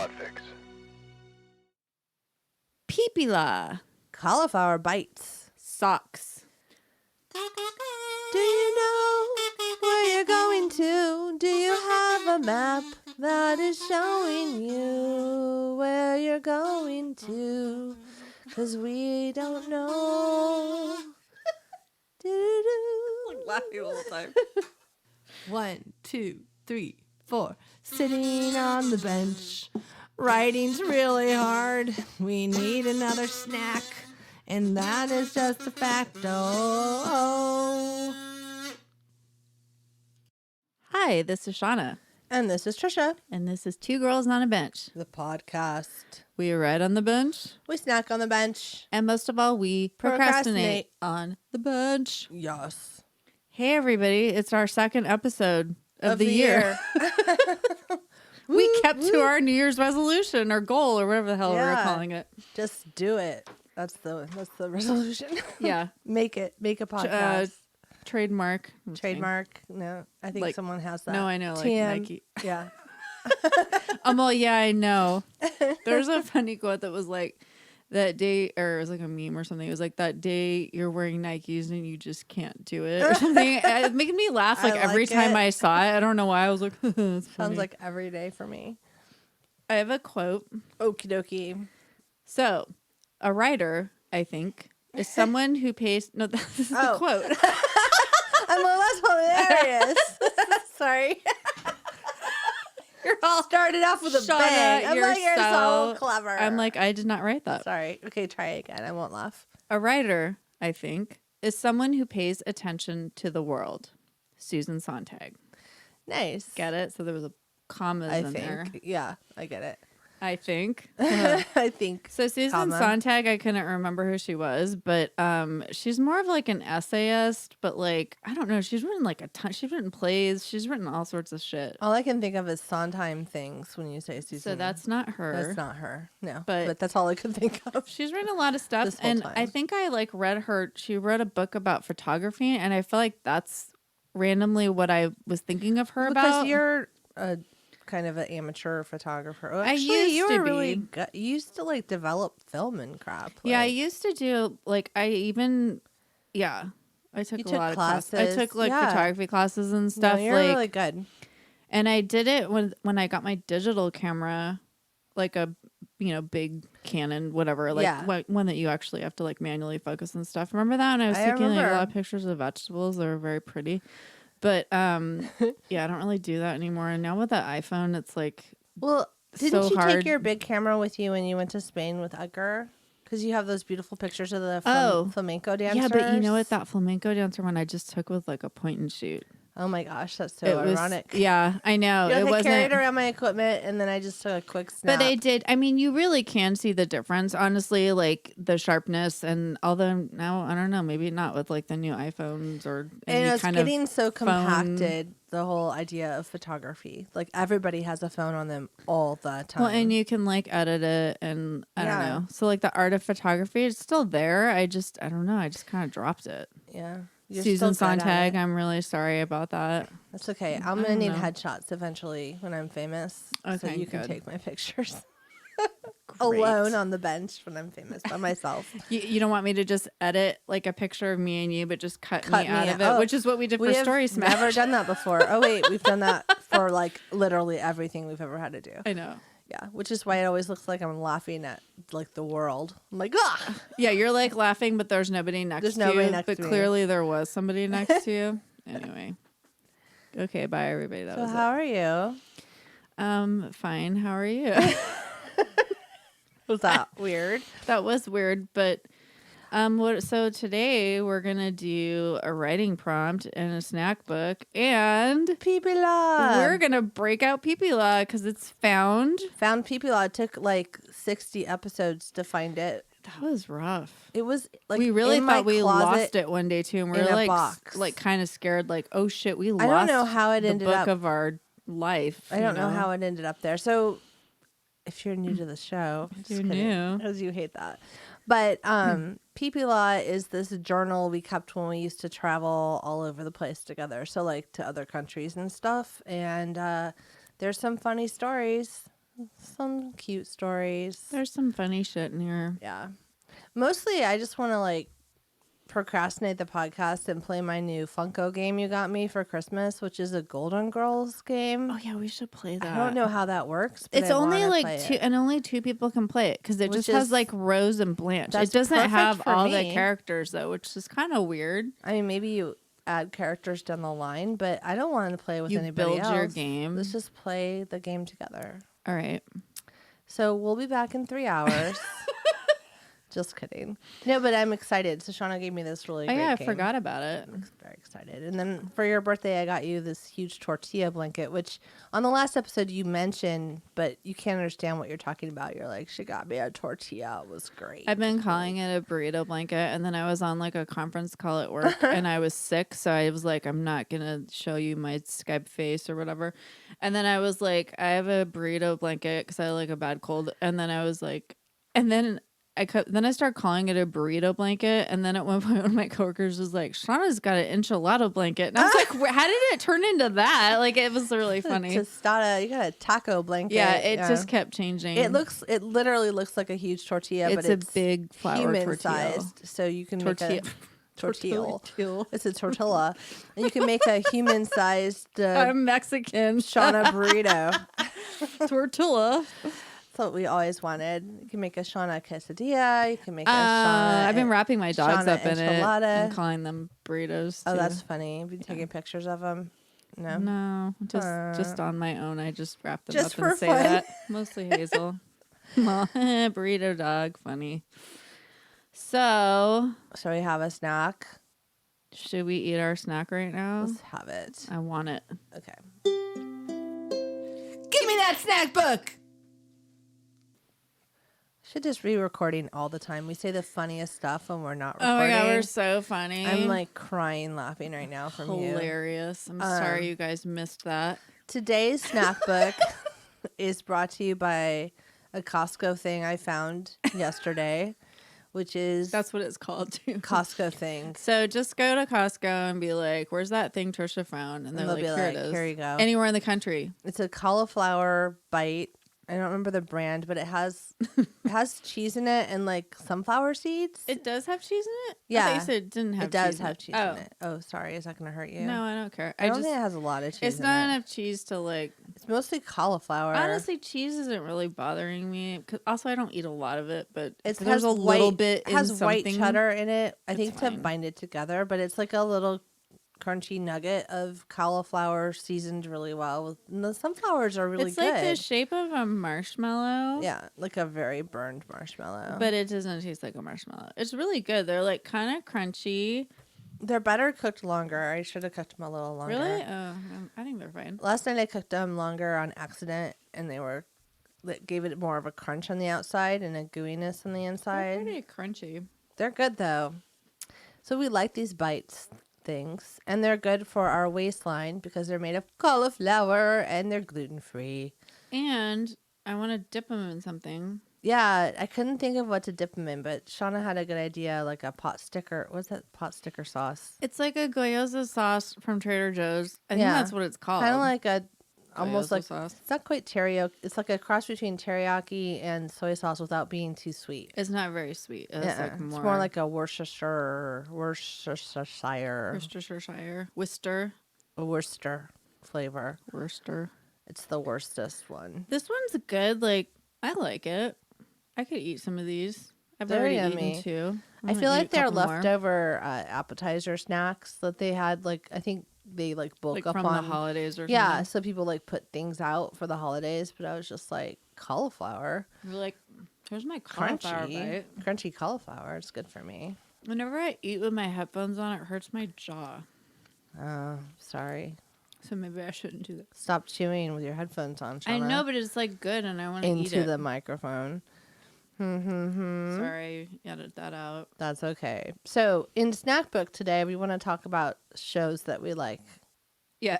Podfix. Pipila. Cauliflower bites. Socks. Do you know where you're going to? Do you have a map that is showing you where you're going to? 'Cause we don't know. Do-do-do. Laughing all the time. 1, 2, 3, 4. Sitting on the bench. Writing's really hard. We need another snack. And that is just a fact. Oh. Hi, this is Shauna, And this is Tricia, and this is Two Girls on a Bench. the podcast. We ride on the bench, We snack on the bench. and most of all, we procrastinate on the bench. Yes. Hey, everybody, it's our second episode of the year. We kept to our New Year's resolution or goal or whatever the hell we were Yeah. calling it. Just do it. That's the resolution. Yeah. Make a podcast. Trademark. I'm just kidding. Trademark. No, I think Like- someone has that. No, I know, like TM. Nike. Yeah. Well, yeah, I know. There's a funny quote that was like, that day, or it was like a meme or something. It was like, that day you're wearing Nikes and you just can't do it or something. It making me laugh like I every like time it. I saw it. I don't know why. I was like, that's funny. Sounds like every day for me. I have a quote. Okie dokie. So, a writer, I think, is someone who pays. No, this is the Oh. quote. I'm like, that's hilarious. Sorry. You're all Started off with a Shauna, bang. I'm like, you're so so clever. I'm like, I did not write that. Sorry. Okay, try it again. I won't laugh. A writer, I think, is someone who pays attention to the world. Susan Sontag. Nice. Get it? So there was a commas in there. Yeah, I get it. I think. I think. So Susan Comma. Sontag, I couldn't remember who she was, but she's more of like an essayist, but like, I don't know, she's written like a ton, she's written plays, she's written all sorts of shit. All I can think of is Sondheim things when you say Susan. So that's not her. That's not her. No. But- But that's all I could think of. She's written a lot of stuff, This whole and time. I think I like read her. She wrote a book about photography, and I feel like that's randomly what I was thinking of her Because about. you're a kind of an amateur photographer. Oh, I actually, used you to were really be. good. You used to like develop film and crap. Yeah, I like- used to do like I took You a took lot of classes. I classes, took like yeah. photography classes and No, stuff. you're like, really good. and I did it when I got my digital camera, like a big Canon, whatever, like Yeah. one that you actually have to like manually focus and stuff. Remember that? And I was I taking like, a remember. lot of pictures of vegetables. They were very pretty. But yeah, I don't really do that anymore. And now with the iPhone, it's like Well, didn't so you hard. take your big camera with you when you went to Spain with Edgar? Because you have those beautiful pictures of the flamenco dancers. yeah, but you know what? That flamenco dancer one I just took with like a point and shoot. Oh my gosh, that's so It was ironic. yeah, I know. You're It like, I wasn't. carried around my equipment and then I just took a quick snap. But I did. I mean, you really can see the difference, honestly, like the sharpness. And although now, I don't know, maybe not with like the new iPhones or and any it's kind getting of so phone. compacted, the whole idea of photography. Like everybody has a phone on them all the time. Well, and you can like edit it, and I don't Yeah. know. So like the art of photography is still there. I don't know. I just kind of dropped it. yeah. You're Susan still good at Sontag, it. I'm really sorry about that. That's okay. I'm I going to don't need know. headshots eventually when I'm famous. So Okay, you can good. take my pictures. Great. Alone on the bench when I'm famous by myself. You don't want me to just edit like a picture of me and you, but just cut Cut me out me of out. it, which is what we did for We have Story Smash. never done that before. Oh, wait. We've done that for like literally everything we've ever had to do. I know. Yeah. Which is why it always looks like I'm laughing at like the world. I'm like, ah. Yeah, you're like laughing, but there's nobody next There's to nobody you. next But to me. clearly there was somebody next to you. Anyway. Okay, bye everybody. That So was how are you? it. Fine. How are you? Was that weird? That was weird, but so today we're gonna do a writing prompt and a snack book, and Pipila. we're gonna break out Pipila because it's found. Found Pipila. It took like 60 episodes to find it. That was rough. It was like we really in my thought we closet. lost it one day too, and we in were a like, box. like kind of scared, like, oh shit, we lost. I don't know how it the ended book up. of our life. I don't know how it ended up there. So if you're new to the show, If you're new. because you hate that. But Pipila is this journal we kept when we used to travel all over the place together. So like to other countries and stuff. And there's some funny stories. some cute stories. There's some funny shit in here. Yeah. Mostly, I just want to like procrastinate the podcast and play my new Funko game you got me for Christmas, which is a Golden Girls game. Oh yeah, we should play that. I don't know how that works, but It's I only wanna like play two, it. and only two people can play it because it Which just has is- like Rose and Blanche. It that's doesn't perfect have for all the me. characters though, which is kind of weird. I mean, maybe you add characters down the line, but I don't want to play with You anybody build else. your game. Let's just play the game together. All right. So we'll be back in 3 hours. Just kidding. No, but I'm excited. So Shauna gave me this really Oh great yeah, I game. forgot about it. I'm very excited. And then for your birthday, I got you this huge tortilla blanket, which on the last episode you mentioned, but you can't understand what you're talking about. You're like, she got me a tortilla. It was great. I've been calling it a burrito blanket, and then I was on like a conference call at work, and I was sick, so I was like, I'm not gonna show you my Skype face or whatever. And then I was like, I have a burrito blanket because I had like a bad cold, and then I was like, and then I started calling it a burrito blanket, and then at one point one of my coworkers was like, Shauna's got an enchilada blanket, and I was like, how did it turn into that? Like, it was really funny. Tostada, you got a taco blanket. Yeah, it just kept changing. It literally looks like a huge tortilla, but it's a big flour human tortilla. sized, so you can Tortilla. make a tortilla. It's a tortilla, and you can make a human sized I'm Mexican. Shauna burrito. Tortilla. That's what we always wanted. You can make a Shauna quesadilla. You can make a Shauna. I've been wrapping my dogs Shauna up in it enchilada. and calling them burritos. Oh, too. that's funny. Have you taken pictures of them? No. No, just on my own. I just wrap them Just up and for say fun. that. Mostly Hazel. Burrito dog, funny. So, Shall we have a snack? should we eat our snack right now? Let's have it. I want it. Okay. Give me that snack book. Should just re-recording all the time. We say the funniest stuff when we're not recording. Oh my god, we're so funny. I'm like crying laughing right now from you. hilarious. I'm sorry you guys missed that. Today's snack book is brought to you by a Costco thing I found yesterday, which is That's what it's called too. Costco things. So just go to Costco and be like, "Where's that thing Tricia found?" And they're they'll like, be "Here like, it is. "Here you go." Anywhere in the country." It's a cauliflower bite. I don't remember the brand, but it has cheese in it and like sunflower seeds. It does have cheese in it? Yeah. I thought you said it didn't have It does cheese in have it. cheese in it. Oh, sorry. Is that going to hurt you? No, I don't care. I don't think it has a lot of cheese It's in not it. enough cheese to like. It's mostly cauliflower. Honestly, cheese isn't really bothering me. 'Cause also, I don't eat a lot of it, but It there's has a little white- bit. It has in white something. cheddar in it, I It's think, to fine. bind it together, but it's like a little crunchy nugget of cauliflower seasoned really well. And the sunflowers are really It's good. like the shape of a marshmallow. Yeah, like a very burned marshmallow. But it doesn't taste like a marshmallow. It's really good. They're like kind of crunchy. They're better cooked longer. I should have cooked them a little longer. Really? I think they're fine. Last night I cooked them longer on accident, and that gave it more of a crunch on the outside and a gooiness on the They're inside. pretty crunchy. They're good though. So we like these bites things, and they're good for our waistline because they're made of cauliflower and they're gluten free. And I want to dip them in something. Yeah, I couldn't think of what to dip them in, but Shauna had a good idea, like a pot sticker. What's that pot sticker sauce? It's like a gyoza sauce from Trader Joe's. I think Yeah. that's what it's called. Kind of like almost Gyoza like sauce. it's not quite teriyaki. It's like a cross between teriyaki and soy sauce without being too sweet. It's not very sweet. It's Yeah, like more, it's more like a Worcestershire, Worcester flavor. Worcester. It's the worstest one. This one's good. Like, I like it. I could eat some of these. I've They're already yummy. eaten two. I feel like they're leftover appetizer snacks that they had. Like I think they like bulk like up from on the holidays or Yeah, something. so people like put things out for the holidays, but I was just like cauliflower, You're like, here's my cauliflower bite. crunchy cauliflower. It's good for me. Whenever I eat with my headphones on, it hurts my jaw. Oh, sorry. So maybe I shouldn't do that. Stop chewing with your headphones on. I Shauna. know, but it's like good, and I want to eat Into it. the microphone. Sorry, edit that out. That's okay. So in Snack Book today, we want to talk about shows that we like. Yeah.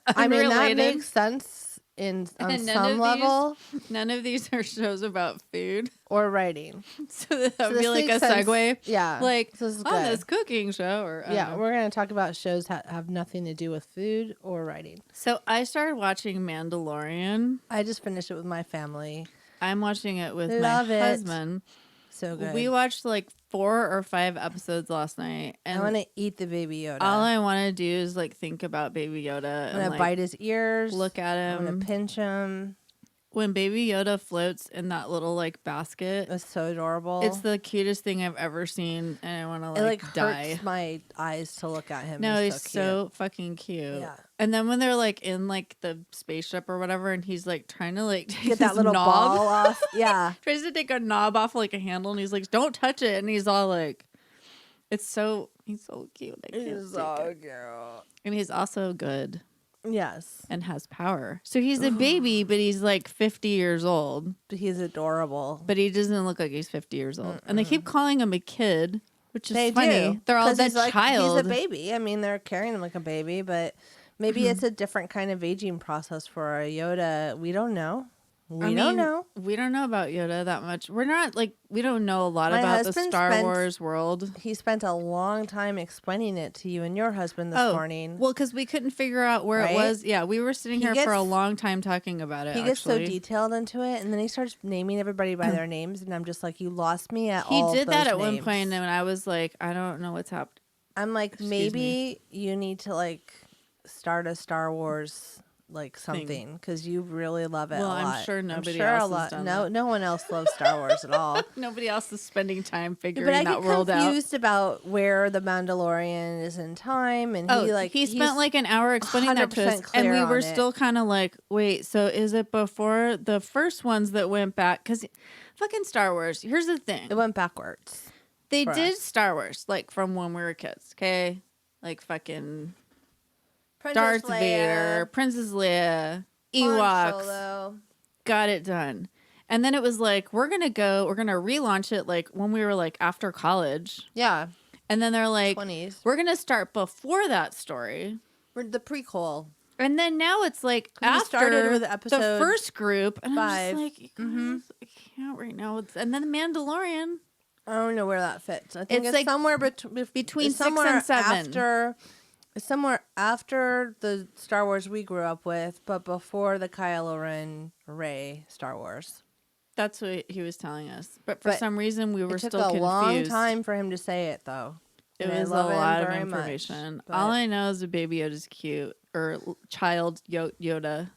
I mean, that Unrelated. makes sense on And some level, none of these are shows about food. or writing. So that would this be like a makes sense. segue. Yeah. Like this is on good. this cooking show or I don't Yeah, know. we're going to talk about shows that have nothing to do with food or writing. So I started watching Mandalorian. I just finished it with my family. I'm watching it with Love my it. husband. So good. We watched like 4 or 5 episodes last night, and I want to eat the Baby Yoda. all I want to do is like think about Baby Yoda. I'm and going to like, bite his ears. look at I'm going him. to pinch him. When Baby Yoda floats in that little like basket, It's so adorable. it's the cutest thing I've ever seen, and I want to it like die. hurts my eyes to look at him. No, he's so cute. so fucking cute. Yeah. And then when they're like in like the spaceship or whatever, and he's like trying to like take Get that his little knob ball off. Yeah. tries to take a knob off like a handle, and he's like, "Don't touch it," and he's all like, he's so cute. I can't He's take so it. cute. And he's also good Yes. and has power. So he's a baby, but he's like 50 years old. But he's adorable. But he doesn't look like he's 50 years old. And they keep calling him a kid, which is They funny. do. They're all 'Cause that he's like, child. He's a baby. I mean, they're carrying him like a baby, but maybe it's a different kind of aging process for a Yoda. We don't know. We don't know. We don't know about Yoda that much. We're not like, we don't know a lot My about the husband Star Wars world. He spent a long time explaining it to you and your husband this morning. Well, because we couldn't figure out where Right? it was. Yeah, we were sitting here for a gets- long time talking about it. He gets so actually. detailed into it, and then he starts naming everybody by their names, and I'm just like, you lost me at He all did of that those at one names. point, and I was like, I don't know what's happening. I'm like, Excuse maybe you need to like start a Star Wars like something because you really love it. Well, a I'm lot. sure nobody a else has lot. done No, that. no one else loves Star Wars at all. Nobody else is spending time figuring But I that get world out. confused about where the Mandalorian is in time, and he spent like an hour explaining that to us, 100% and we clear were on still kind of like, wait, so is it before the first ones that went back? Because fucking Star Wars. Here's the thing: it went backwards. they for did us. Star Wars like from when we were kids, okay? Like fucking Princess Darth Vader, Princess Leia, Han Ewoks, Solo. got it done. And then it was like, we're gonna relaunch it like when we were like after college. Yeah, And then they're like, 20s. we're gonna start before that story. We're the prequel. And then now it's like 'Cause we after started with the episode first group, and 5. I'm just like, I can't right now. And then the Mandalorian. I don't know where that fits. I think It's it's like somewhere between it's 6 and 7. It's somewhere after the Star Wars we grew up with, but before the Kylo Ren Rey Star Wars. That's what he was telling us. But for But some reason, we were It took still a confused. long time for him to say it, though. It And I was a love him lot of very much, information. but- All I know is the Baby Yoda's cute, or child Yoda.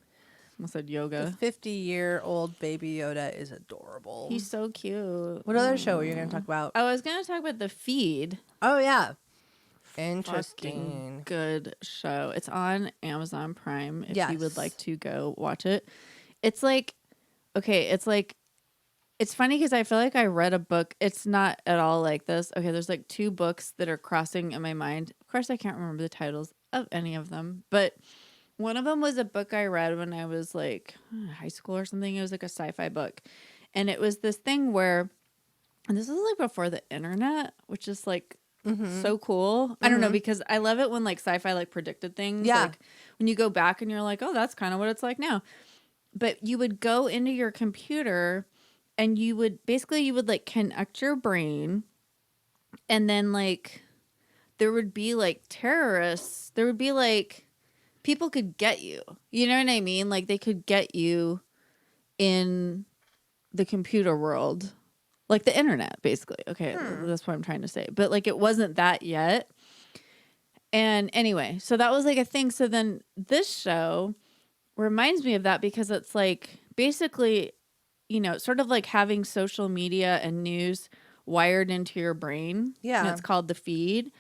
I said yoga. The 50-year-old Baby Yoda is adorable. He's so cute. What other show are you going to talk about? I was gonna talk about The Feed. Oh, yeah. Fucking Interesting. good show. It's on Amazon Prime if you would Yes. like to go watch it. It's like, okay, it's funny because I feel like I read a book. It's not at all like this. Okay, there's like 2 books that are crossing in my mind. Of course, I can't remember the titles of any of them, but one of them was a book I read when I was like high school or something. It was like a sci-fi book. And it was this thing where, and this was like before the internet, which is like so cool. I don't know, because I love it when like sci-fi like predicted things. Yeah. Like when you go back and you're like, oh, that's kind of what it's like now. But you would go into your computer and you would like connect your brain, and then like there would be like terrorists. There would be like people could get you. You know what I mean? Like they could get you in the computer world. Like the internet, basically. Okay, that's what I'm trying to say. But like it wasn't that yet. And anyway, so that was like a thing. So then this show reminds me of that because it's like basically, you know, sort of like having social media and news wired into your brain. Yeah. And it's called The Feed.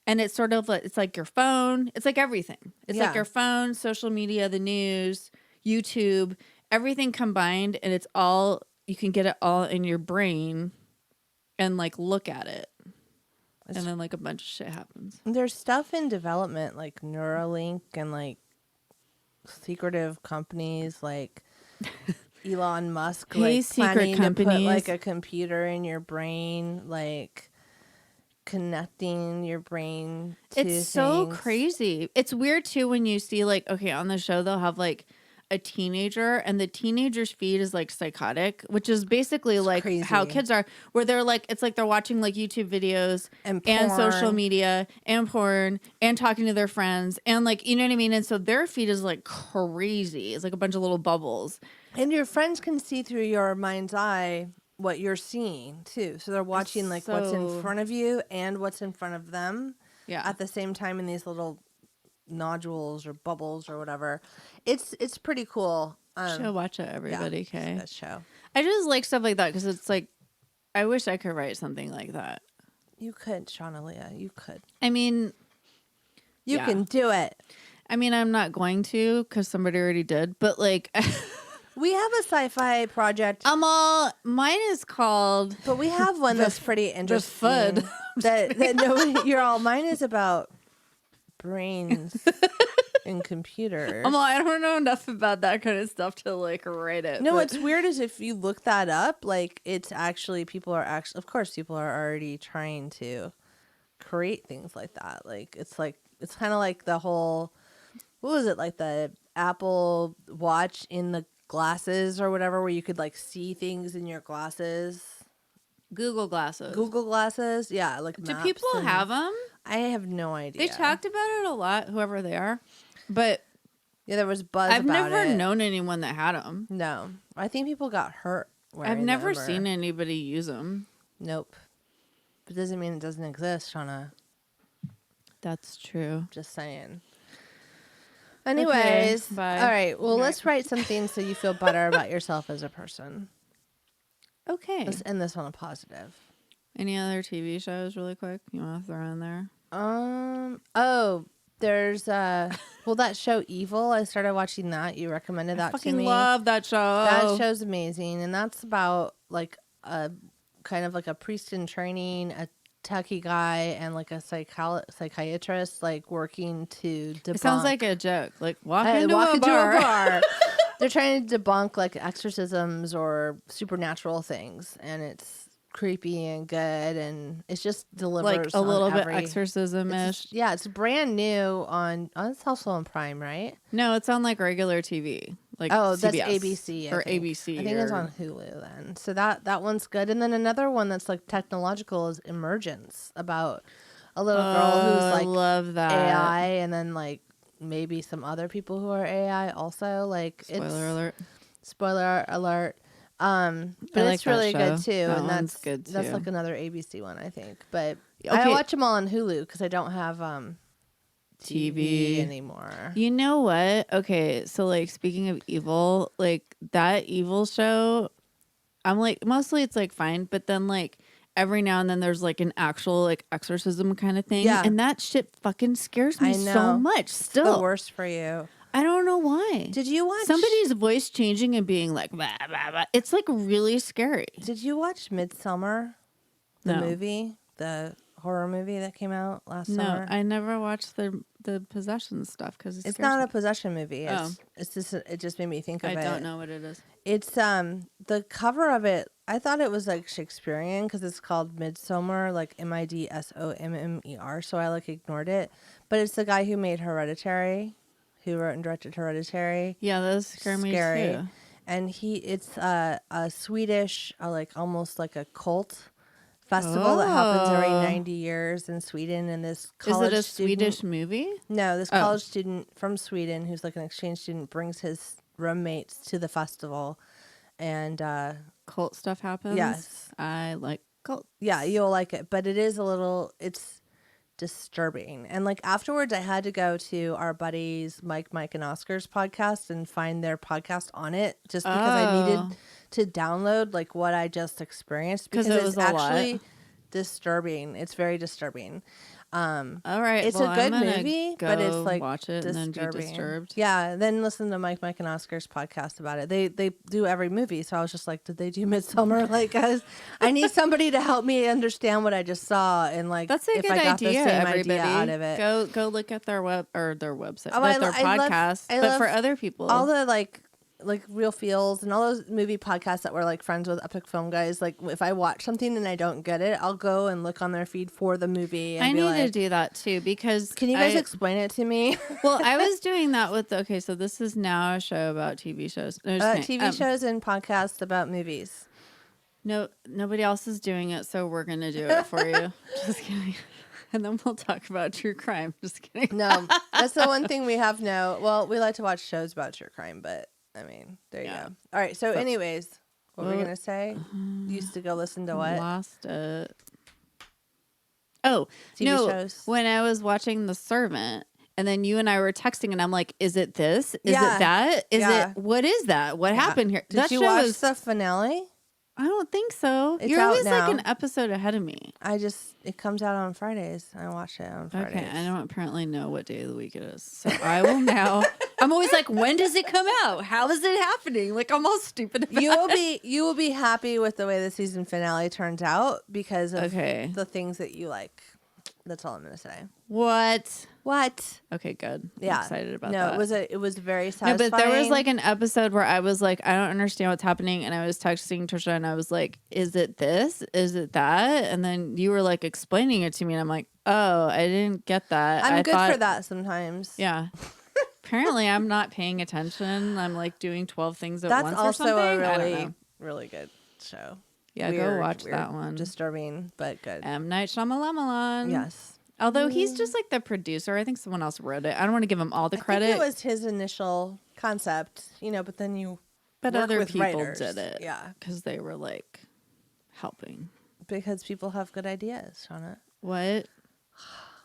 And it's sort of like, it's like your phone. It's like everything. It's like Yeah. your phone, social media, the news, YouTube, everything combined. And it's all, you can get it all in your brain and like look at it. And then like a bunch of shit happens. There's stuff in development like Neuralink and like secretive companies like Elon Musk Hey, like secret planning to put companies. like a computer in your brain, like connecting your brain to It's so things. crazy. It's weird too when you see like, okay, on the show they'll have like a teenager, and the teenager's feed is like psychotic, which is basically like crazy. how kids are, where they're like, it's like they're watching like YouTube videos And social porn. media and porn and talking to their friends and like, you know what I mean? And so their feed is like crazy. It's like a bunch of little bubbles. And your friends can see through your mind's eye what you're seeing too. So they're watching like what's in front of you and what's in front of them at the same time in these little nodules or bubbles or whatever. It's pretty cool. Should watch it, everybody. Okay. That show. I just like stuff like that because it's like, I wish I could write something like that. You could, Shauna Leah. You could. I mean, you can do it. I mean, I'm not going to because somebody already did, but like, we have a sci-fi project. Mine is called, but we have one that's pretty interesting. The FUD. that no, you're all. Mine is about brains and computers. I don't know enough about that kind of stuff to like write it. No, but what's weird is if you look that up, like it's actually of course people are already trying to create things like that. Like it's kind of like the whole, what was it, like the Apple Watch in the glasses or whatever, where you could like see things in your glasses. Google glasses. Yeah, like do people have them? I have no idea. They talked about it a lot, whoever they are, but yeah, there was buzz. I've about never it. known anyone that had them. No, I think people got hurt. I've never seen anybody use them. Nope. But it doesn't mean it doesn't exist, Shauna. That's true. Just saying. Anyways, bye. All right. Well, let's write something so you feel better about yourself as a person. Okay. Let's end this on a positive. Any other TV shows really quick you want to throw in there? Oh, there's that show Evil. I started watching that. You recommended that to me. I love that show. That show's amazing, and that's about like a kind of like a priest in training, a techie guy, and like a psychiatrist like working to debunk. It sounds like a joke. Like walk into a bar. They're trying to debunk like exorcisms or supernatural things, and it's creepy and good, and it's just delivers like a little bit exorcism-ish. It's brand new on it's also on Prime, right? No, it's on like regular TV. Like CBS. That's ABC or ABC. I think it's on Hulu then. So that one's good. And then another one that's like technological is Emergence, about a little girl who's like, I love that AI, and then like maybe some other people who are AI also. Like Spoiler alert. But it's really good too, and that's good too. That's like another ABC one, I think. But I watch them all on Hulu because I don't have TV anymore. You know what? Okay, so like speaking of evil, like that Evil show, I'm like mostly it's like fine, but then like every now and then there's like an actual like exorcism kind of thing, and that shit fucking scares me so much. Still, it's the worst for you. I don't know why. Did you watch somebody's voice changing and being like, bah, bah, bah. It's like really scary. Did you watch Midsommer, the movie, the horror movie that came out last summer? No, I never watched the possession stuff because it's not a possession movie. It's just it just made me think of it. I don't know what it is. It's the cover of it. I thought it was like Shakespearean because it's called Midsommer, like Midsommer. So I like ignored it. But it's the guy who made Hereditary. Who wrote and directed Hereditary. Yeah, that's scary too. And it's a Swedish, like almost like a cult festival that happens every 90 years in Sweden. And this college Is it a Swedish movie? No, this college student from Sweden who's like an exchange student brings his roommates to the festival. And cult stuff happens? Yes. I like cult. Yeah, you'll like it. But it is it's disturbing. And like afterwards I had to go to our buddies Mike and Oscar's podcast and find their podcast on it just because I needed to download like what I just experienced because it's actually disturbing. It's very disturbing. All right, it's a good movie, but it's like watch it disturbing. And then be disturbed. Yeah, then listen to Mike and Oscar's podcast about it. They do every movie, so I was just like, did they do Midsommer? Like, guys, I need somebody to help me understand what I just saw and like that's a if good I got idea. the same Everybody, idea out of it. Go look at their website, their podcast. But for other people, all the like like Real Feels and all those movie podcasts that were like friends with Epic Film Guys. Like if I watch something and I don't get it, I'll go and look on their feed for the movie. And I be need like, to do that too because can you guys explain it to me? Well, I was doing that with so this is now a show about TV shows. No, just kidding. TV shows and podcasts about movies. No, nobody else is doing it, so we're gonna do it for you. Just kidding. And then we'll talk about true crime. Just kidding. No, that's the one thing we have no. Well, we like to watch shows about true crime, but I mean, there you go. All right. So, anyways, what were we gonna say? You used to go listen to what? Lost it. Oh, TV shows. When I was watching The Servant, and then you and I were texting, and I'm like, "Is it this? Is it that? Is it what is that? What happened here?" Did you watch the finale? I don't think so. It's You're out always now. like an episode ahead of me. It comes out on Fridays. I watch it on Fridays. Okay, I don't apparently know what day of the week it is. So I will now. I'm always like, when does it come out? How is it happening? Like I'm all stupid about You will be happy with the way the season finale turns out because of the things that you like. That's all I'm gonna say. What? Okay, good. Yeah, I'm excited about that. No, it was very satisfying. No, but there was like an episode where I was like, I don't understand what's happening, and I was texting Tricia, and I was like, is it this? Is it that? And then you were like explaining it to me, and I'm like, oh, I didn't get that. I'm good for that sometimes. Yeah. Apparently, I'm not paying attention. I'm like doing 12 things at once. That's also or something. a really good show. Yeah, go watch that one. Disturbing, but good. M. Night Shyamalan. Yes. Although he's just like the producer. I think someone else wrote it. I don't want to give him all the credit. I think it was his initial concept, but then But work other with people writers. did it. Yeah. Because they were like helping. Because people have good ideas, Shauna. What?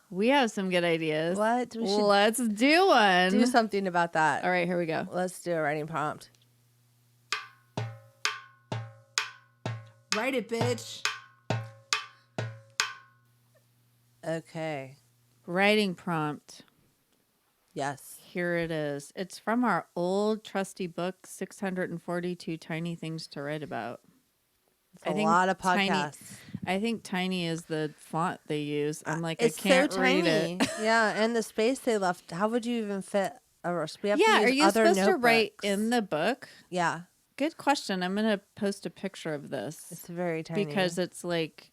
We have some good ideas. What? Let's do one. Do something about that. All right, here we go. Let's do a writing prompt. Write it, bitch. Okay. Writing prompt. Yes. Here it is. It's from our old trusty book, 642 Tiny Things to Write About. It's a lot of podcasts. I think tiny is the font they use. I'm like, it's I can't so read tiny. it. Yeah, and the space they left. How would you even fit a We have yeah, to use are you other supposed notebooks. to write in the book? Yeah. Good question. I'm going to post a picture of this. It's very tiny. Because it's like,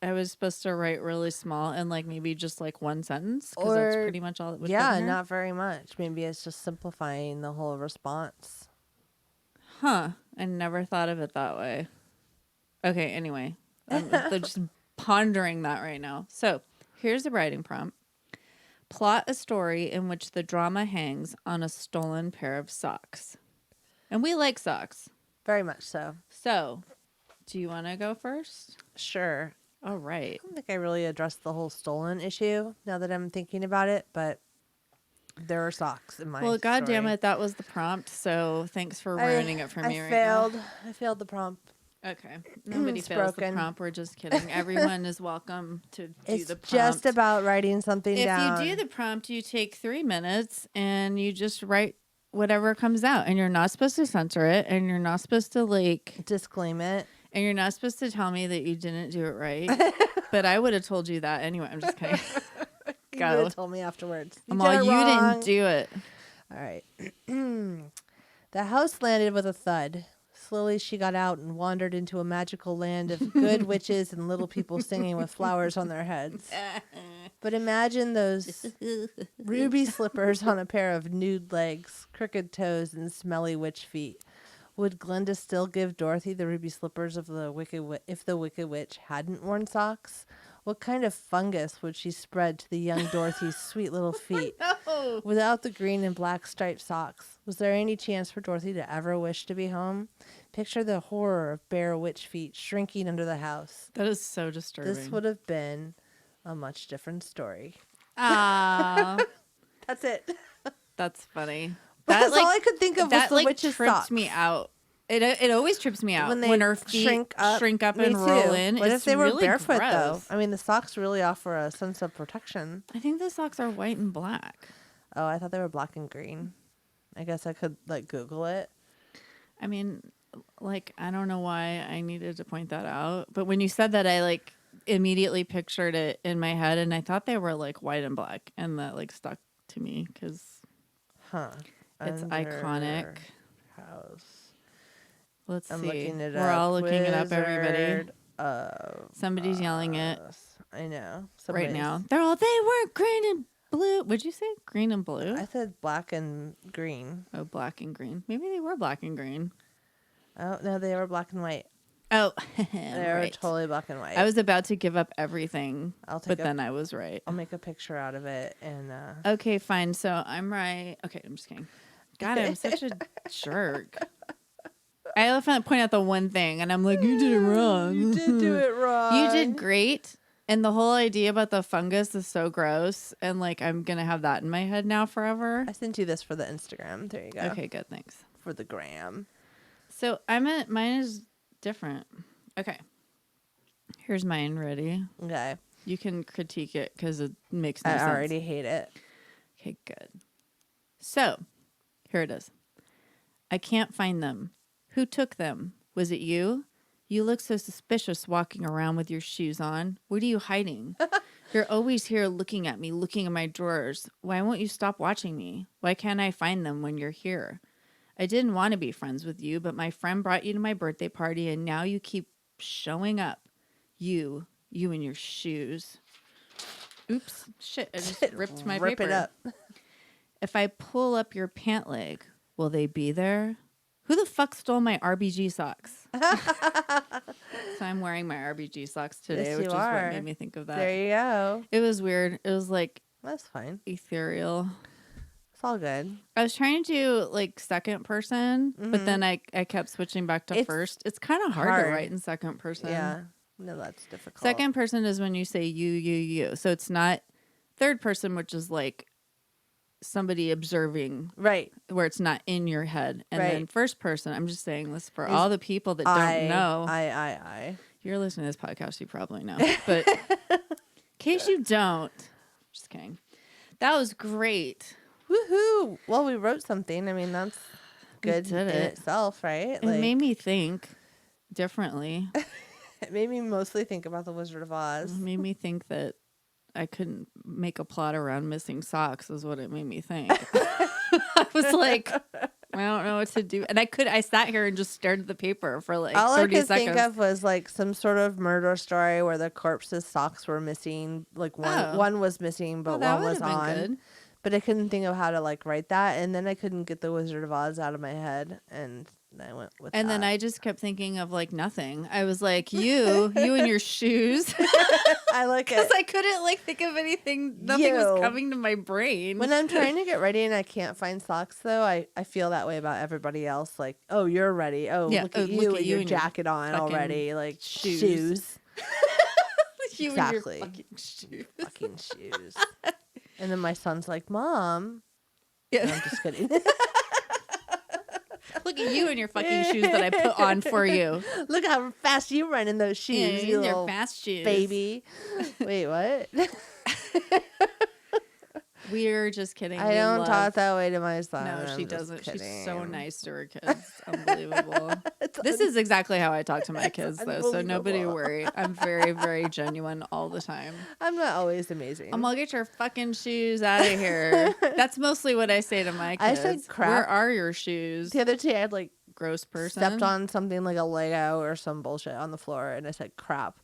I was supposed to write really small and like maybe just like one sentence. Because that's pretty much all it would be. Yeah, not very much. Maybe it's just simplifying the whole response. Huh. I never thought of it that way. Okay, anyway. I'm just pondering that right now. So here's the writing prompt. Plot a story in which the drama hangs on a stolen pair of socks. And we like socks. Very much so. So, do you want to go first? Sure. All right. I don't think I really addressed the whole stolen issue now that I'm thinking about it, but there are socks in my Well, God story. damn it, that was the prompt. So thanks for ruining it for me right failed. now. I failed the prompt. Okay. Nobody It's fails broken. the prompt. We're just kidding. Everyone is welcome to do It's the prompt. just about writing something if down. you do the prompt, you take 3 minutes and you just write whatever comes out. And you're not supposed to censor it. And you're not supposed to like disclaim it. And you're not supposed to tell me that you didn't do it right. But I would have told you that anyway. I'm just kidding. You would have told me afterwards. I'm all, you didn't do it. All right. The house landed with a thud. Slowly she got out and wandered into a magical land of good witches and little people singing with flowers on their heads. But imagine those ruby slippers on a pair of nude legs, crooked toes, and smelly witch feet. Would Glenda still give Dorothy the ruby slippers of the if the Wicked Witch hadn't worn socks? What kind of fungus would she spread to the young Dorothy's sweet little feet? No. Without the green and black striped socks, was there any chance for Dorothy to ever wish to be home? Picture the horror of bare witch feet shrinking under the house. That is so disturbing. This would have been a much different story. Ah, That's it. That's funny. That's all I could think of was the witch's trips socks. me out. It always trips me out when her feet shrink up and roll in. What it's if they were really barefoot gross. though? I mean, the socks really offer a sense of protection. I think the socks are white and black. Oh, I thought they were black and green. I guess I could like Google it. I mean, like I don't know why I needed to point that out, but when you said that, I like immediately pictured it in my head, and I thought they were like white and black, and that like stuck to me because It's iconic. Let's I'm see. looking it We're up. all looking it up, everybody. Wizard of Somebody's yelling it Oz. I know. right Somebody's- now. They weren't green and blue. Would you say green and blue? I said black and green. Oh, black and green. Maybe they were black and green. Oh, no, they were black and white. Oh, They were right. totally black and white. I was about to give up everything, I'll take but a- then I was right. I'll make a picture out of it and Okay, fine. So I'm right. Okay, I'm just kidding. God, I'm such a jerk. I often point out the one thing, and I'm like, you did it wrong. You did do it wrong. You did great. And the whole idea about the fungus is so gross. And like, I'm going to have that in my head now forever. I sent you this for the Instagram. There you go. Okay, good. Thanks. For the gram. So mine is different. Okay. Here's mine. Ready? Okay. You can critique it because it makes no I sense. already hate it. Okay, good. So, here it is. I can't find them. Who took them? Was it you? You look so suspicious walking around with your shoes on. What are you hiding? You're always here looking at me, looking in my drawers. Why won't you stop watching me? Why can't I find them when you're here? I didn't want to be friends with you, but my friend brought you to my birthday party, and now you keep showing up. You and your shoes. Oops. Shit, I just ripped my Rip paper. it up. If I pull up your pant leg, will they be there? Who the fuck stole my RBG socks? So I'm wearing my RBG socks today, Yes, which you is are. what made me think of that. There you go. It was weird. It was like That's fine. ethereal. It's all good. I was trying to do like second person, but then I kept switching back to It's first. It's kind of hard to hard. write in second person. Yeah. No, that's difficult. Second person is when you say you. So it's not third person, which is like somebody observing, Right. where it's not in your head. And then Right. first person, I'm just saying this for Is all the people that don't know. I. You're listening to this podcast, you probably know. But in case you don't, just kidding. That was great. Woohoo. Well, we wrote something. I mean, that's good did in it. itself, right? It made me think differently. It made me mostly think about the Wizard of Oz. It made me think that I couldn't make a plot around missing socks is what it made me think. I was like, I don't know what to do. And I sat here and just stared at the paper for like All 30 I could seconds. think of was like some sort of murder story where the corpse's socks were missing. Like one was missing, but that one was would've been on. good. But I couldn't think of how to like write that, and then I couldn't get the Wizard of Oz out of my head, and I went with And that. then I just kept thinking of like nothing. I was like, you and your shoes. I like Because it. I couldn't like think of anything. Nothing was You. coming to my brain. When I'm trying to get ready and I can't find socks, though, I feel that way about everybody else. Like, oh, you're ready. Oh, Yeah, look at you look at with you your and your jacket on fucking already. Like, shoes. shoes. You Exactly. and your fucking shoes. Fucking shoes. And then my son's like, Mom. Yeah. No, I'm just kidding. Look at you and your fucking shoes that I put on for you. Look how fast you run in those shoes, Yeah, you your little fast shoes. baby. Wait, what? We're just kidding. I We don't love- talk that way to my son. No, I'm she just doesn't. She's so kidding. nice to her kids. Unbelievable. It's This is exactly how I talk to my kids, though. So nobody unbelievable. worry. I'm very, very genuine all the time. I'm not always amazing. I'm gonna get your fucking shoes out of here. That's mostly what I say to my I kids. said crap. Where are your shoes? The other day, I had like Gross person. stepped on something like a Lego or some bullshit on the floor, and I said crap.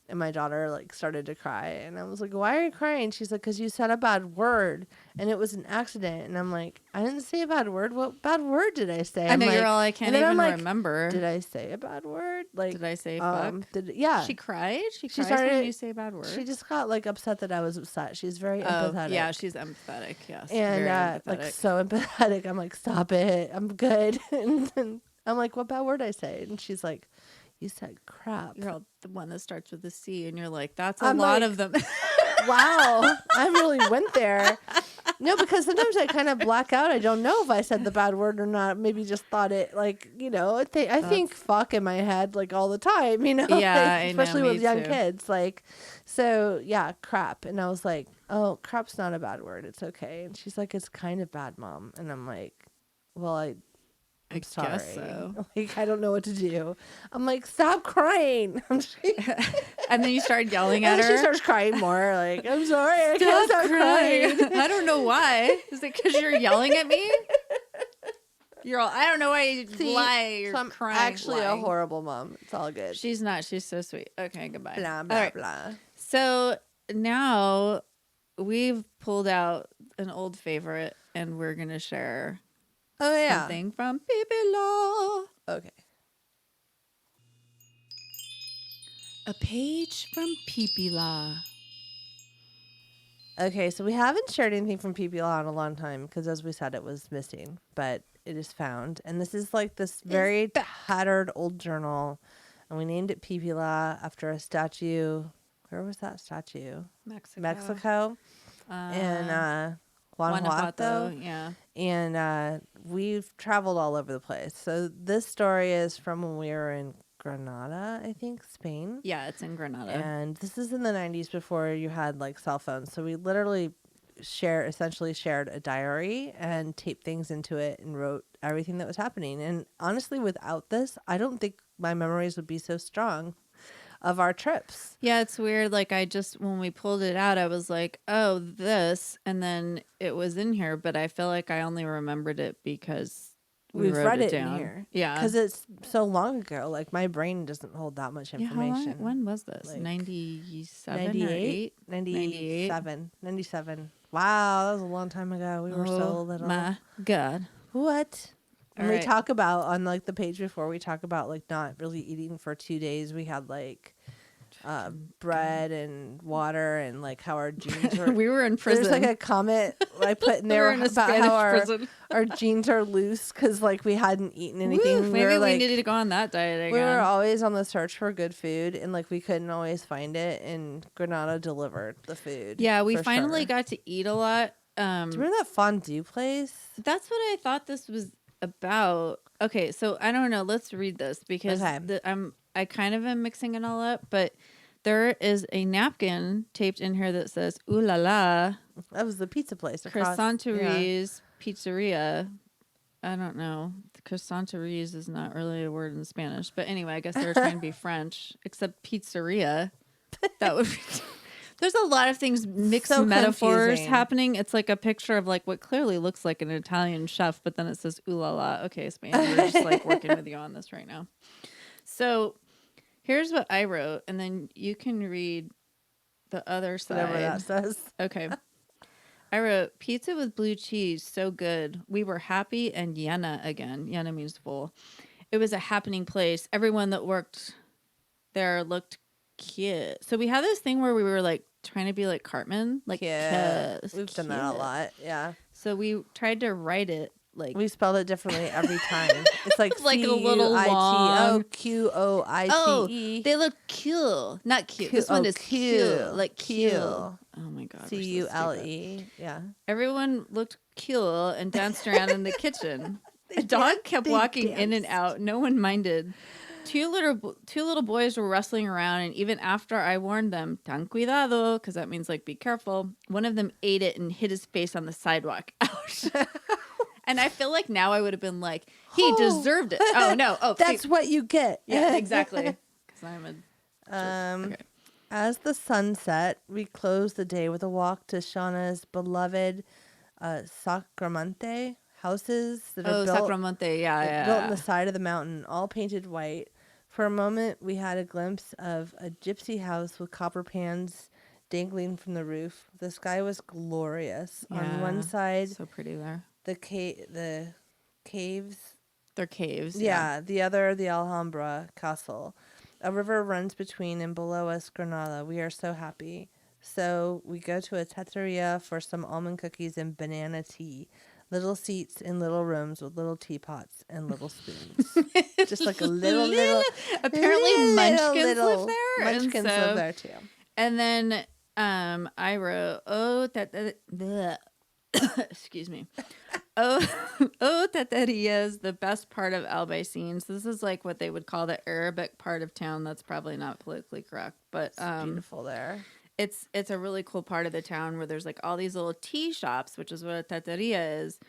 And my daughter like started to cry, and I was like, "Why are you crying?" She's like, "Cause you said a bad word, and it was an accident." And I'm like, "I didn't say a bad word. What bad word did I say?" I know I'm you're like, all I can't and then I'm even like, remember. Did I say a bad word? Like, Did I say fuck? Yeah. She cried. She She cries when started- you say a bad word. She just got like upset that I was upset. She's very Oh, empathetic. yeah, she's empathetic. Yes, And very like empathetic. so empathetic. I'm like, stop it. I'm good. And then I'm like, what bad word I say? And she's like, you said crap. You're all the one that starts with a C, and you're like, that's a I'm lot like- of them. Wow, I really went there. No, because sometimes I kind of black out. I don't know if I said the bad word or not. Maybe just thought it like, you know, I think fuck in my head like all the time, you know? Yeah, Like, I know, especially me with young too. kids. Like, so yeah, crap. And I was like, oh, crap's not a bad word. It's okay. And she's like, it's kind of bad, Mom. And I'm like, well, I'm sorry. guess so. Like, I don't know what to do. I'm like, stop crying. And then you started yelling at And her. then she starts crying more. Like, I'm sorry. I can't Stop stop crying. crying. I don't know why. Is it because you're yelling at me? You're all, I don't know why you See, lie. You're so I'm crying. actually lying. a horrible mom. It's all good. She's not. She's so sweet. Okay, goodbye. Blah, blah, All right. blah. So now we've pulled out an old favorite and we're going to share Oh, yeah. something from Pipila. Okay. A page from Pipila. Okay, so we haven't shared anything from Pipila in a long time because, as we said, it was missing, but it is found. And this is like this very tattered old journal, and we named it Pipila after a statue. Where was that statue? Mexico. And Guanajuato. Yeah. And we've traveled all over the place. So this story is from when we were in Granada, I think, Spain. Yeah, it's in Granada. And this is in the 90s before you had like cell phones. So we literally essentially shared a diary and taped things into it and wrote everything that was happening. And honestly, without this, I don't think my memories would be so strong of our trips. Yeah, it's weird. Like when we pulled it out, I was like, oh, this. And then it was in here, but I feel like I only remembered it because we've wrote read it down. in here. Yeah. Because it's so long ago. Like my brain doesn't hold that much information. When was this? Like 97 98? 98? 97. 97. Wow, that was a long time ago. We were so little. My God. What? And All we right. talk about on like the page before, we talk about like not really eating for 2 days. We had like bread and water and like how our jeans were. We were in prison. There's like a comment I put in We there were in a about Spanish how prison. our jeans are loose because like we hadn't eaten anything. Woo, maybe were, we like, needed to go on that diet again. we were always on the search for good food and like we couldn't always find it, and Granada delivered the food. Yeah, we for finally sure. got to eat a lot. Do you remember that fondue place? That's what I thought this was about. Okay, so I don't know. Let's read this because Okay. I kind of am mixing it all up, but there is a napkin taped in here that says "Ooh la la," That was the pizza place. across- Croissanteries Pizzeria. I don't know. Croissanteries is not really a word in Spanish, but anyway, I guess they were trying to be French. Except pizzeria, that would be. There's a lot of things, mixed So metaphors confusing. happening. It's like a picture of like what clearly looks like an Italian chef, but then it says "Ooh la la." Okay, Spain, we're just like working with you on this right now. So here's what I wrote, and then you can read the other side. Whatever that says. Okay. I wrote, pizza with blue cheese, so good. We were happy and llena again. Llena means full. It was a happening place. Everyone that worked there looked cute. So we had this thing where we were like trying to be like Cartman. Like, Yeah, kiss, we've done that a cute. lot. Yeah, So we tried to write it like we spelled it differently every time. It's like Like a little Cuito long. Qoite. Oh, they look cute. Not cute. This one is cute. Like cute. Oh my God. we're so stupid. Cule. Yeah. Everyone looked cute and danced around in the kitchen. A dog kept walking in and out. No one minded. Two little boys were wrestling around, and even after I warned them, "Tan cuidado," because that means like be careful, one of them ate it and hit his face on the sidewalk. Ouch. And I feel like now I would have been like, he deserved it. Oh no. Oh, That's what you get. yeah, exactly. Because I'm a okay. As the sun set, we closed the day with a walk to Shauna's beloved Sacramento houses that are built, Sacramento, yeah. built on the side of the mountain, all painted white. For a moment, we had a glimpse of a gypsy house with copper pans dangling from the roof. The sky was glorious. On one side, so pretty there. the caves. They're caves. Yeah, the other, the Alhambra castle. A river runs between and below us, Granada. We are so happy. So we go to a trattoria for some almond cookies and banana tea. Little seats in little rooms with little teapots and little spoons. Just like a little. Apparently munchkins live there. Munchkins live there too. And then I wrote, bleh. Excuse me. Tateria is the best part of Albaycines. This is like what they would call the Arabic part of town. That's probably not politically correct, but It's beautiful there. It's a really cool part of the town where there's like all these little tea shops, which is what a tateria is.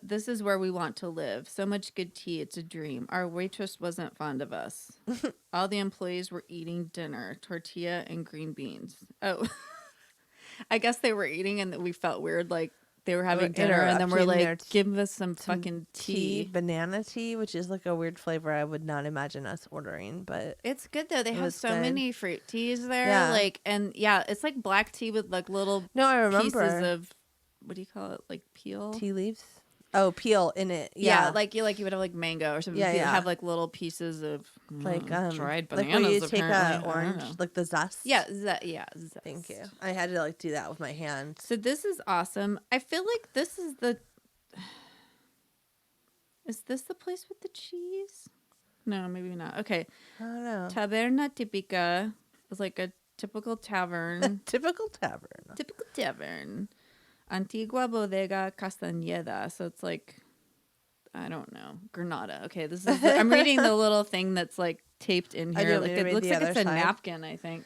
This is where we want to live. So much good tea. It's a dream. Our waitress wasn't fond of us. All the employees were eating dinner, tortilla and green beans. Oh, I guess they were eating and we felt weird, like they were having We're dinner, and then we're interrupting their like, give us some fucking tea. banana tea, which is like a weird flavor I would not imagine us ordering, but It's good though. They it have was so good. many fruit teas there. Yeah. Like, and yeah, it's like black tea with like little no, I pieces remember of, what do you call it? Like peel? tea leaves. Oh, peel in it. Yeah, Yeah, like you would have like mango or something. Yeah, You yeah. have like little pieces of like dried like bananas. where you take apparently. a I don't orange, know. like the zest. Yeah, zest. Thank you. I had to like do that with my hand. So this is awesome. I feel like this is the. Is this the place with the cheese? No, maybe not. Okay. I don't know. Taberna Típica is like a typical tavern. Typical tavern. Typical tavern. Antigua Bodega Castañeda. So it's like, I don't know, Granada. Okay, this is. I'm reading the little thing that's like taped in do here. you want Like me to it read looks the like it's other a side? napkin. I think.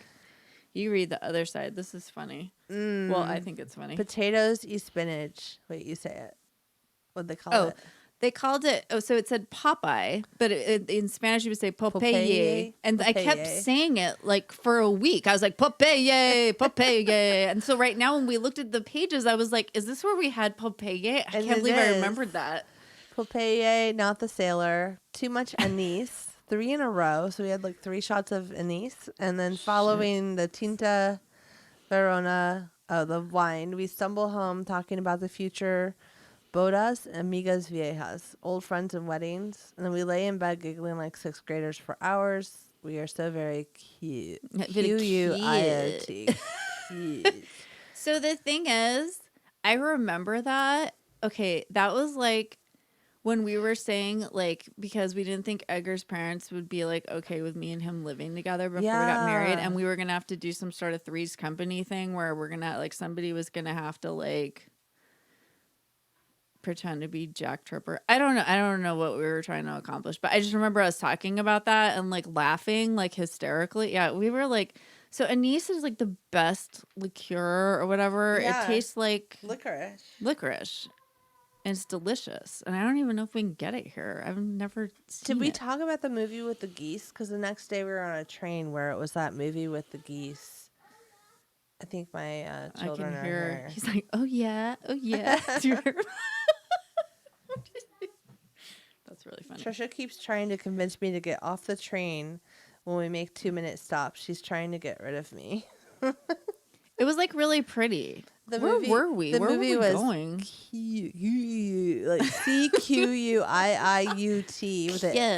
You read the other side. This is funny. Well, I think it's funny. Potatoes, spinach. Wait, you say it. What'd they call Oh, it? they called it. Oh, so it said Popeye, but in Spanish you would say Popeye. Popeye? And I kept Popeye. saying it like for a week. I was like Popeye, Popeye. And so right now when we looked at the pages, I was like, is this where we had Popeye? I And can't it believe I is. remembered that. Popeye, not the sailor. Too much anise. 3 in a row. So we had like 3 shots of anise. And then following the Tinta Verona, the wine, we stumble home talking about the future. Bodas, amigas viejas, old friends and weddings. And then we lay in bed giggling like 6th graders for hours. We are so very cute. Very Q-U-I-O-T. Cute. So the thing is, I remember that. Okay, that was like when we were saying, like, because we didn't think Edgar's parents would be like okay with me and him living together before we got married, Yeah. and we were gonna have to do some sort of Three's Company thing where we're gonna like somebody was gonna have to like pretend to be Jack Tripper. I don't know what we were trying to accomplish, but I just remember us talking about that and like laughing like hysterically. Yeah, we were like, so anise is like the best liqueur or whatever. Yeah. It tastes like Licorice. and it's delicious. And I don't even know if we can get it here. I've never seen Did we it. talk about the movie with the geese? Because the next day we were on a train where it was that movie with the geese. I think my I children can are hear. here. He's like, oh yeah. Do you hear? That's really funny. Tricia keeps trying to convince me to get off the train when we make 2-minute stops. She's trying to get rid of me. It was like really pretty. The Where movie, were we? The Where movie were we was going? like CQUIIUT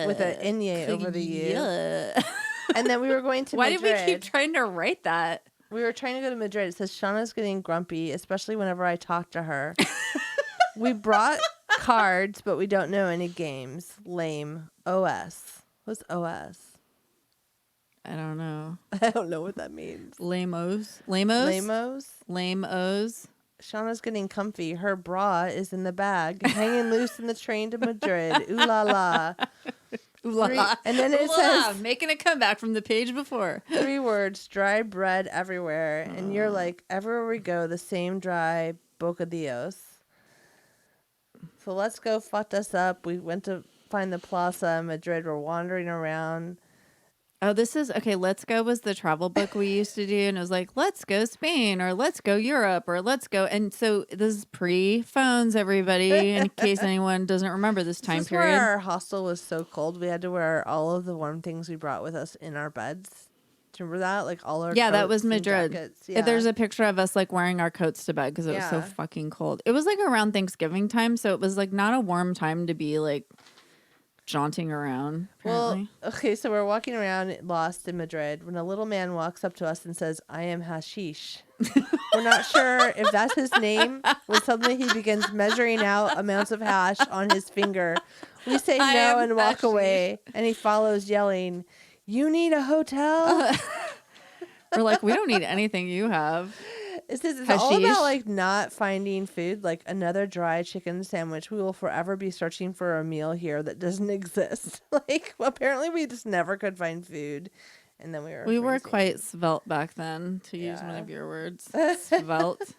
with an inye over the U. Yeah. And then we were going to Why did Madrid. we keep trying to write that? We were trying to go to Madrid. It says Shauna's getting grumpy, especially whenever I talk to her. We brought cards, but we don't know any games. Lame. OS. What's OS? I don't know. I don't know what that means. Lamos. Lamos? Lame-os. Shauna's getting comfy. Her bra is in the bag, hanging loose in the train to Madrid. Ooh la la. Ooh la la. And then it Ooh la la. says Making a comeback from the page before. 3 words, dry bread everywhere. And you're like, everywhere we go, the same dry bocadillos. So let's go fucked us up. We went to find the plaza in Madrid. We're wandering around. Oh, this is okay. Let's Go was the travel book we used to do, and it was like, let's go Spain or let's go Europe or let's go. And so this is pre-phones, everybody, in case anyone doesn't remember this time This is period. where our hostel was so cold. We had to wear all of the warm things we brought with us in our beds. Do you remember that? Like all our Yeah, that coats was and Madrid. jackets. Yeah. There's a picture of us like wearing our coats to bed because it was so Yeah. fucking cold. It was like around Thanksgiving time, so it was like not a warm time to be like jaunting around. Apparently. Well, okay, so we're walking around lost in Madrid when a little man walks up to us and says, I am hashish. We're not sure if that's his name when suddenly he begins measuring out amounts of hash on his finger. We say I no am and walk hashish. away, and he follows yelling, you need a hotel? We're like, we don't need anything you have. It's all Hashish. about like not finding food, like another dry chicken sandwich. We will forever be searching for a meal here that doesn't exist. Like apparently we just never could find food, and then We were freezing. quite svelte back then, to use one Yeah. of your words. Svelte.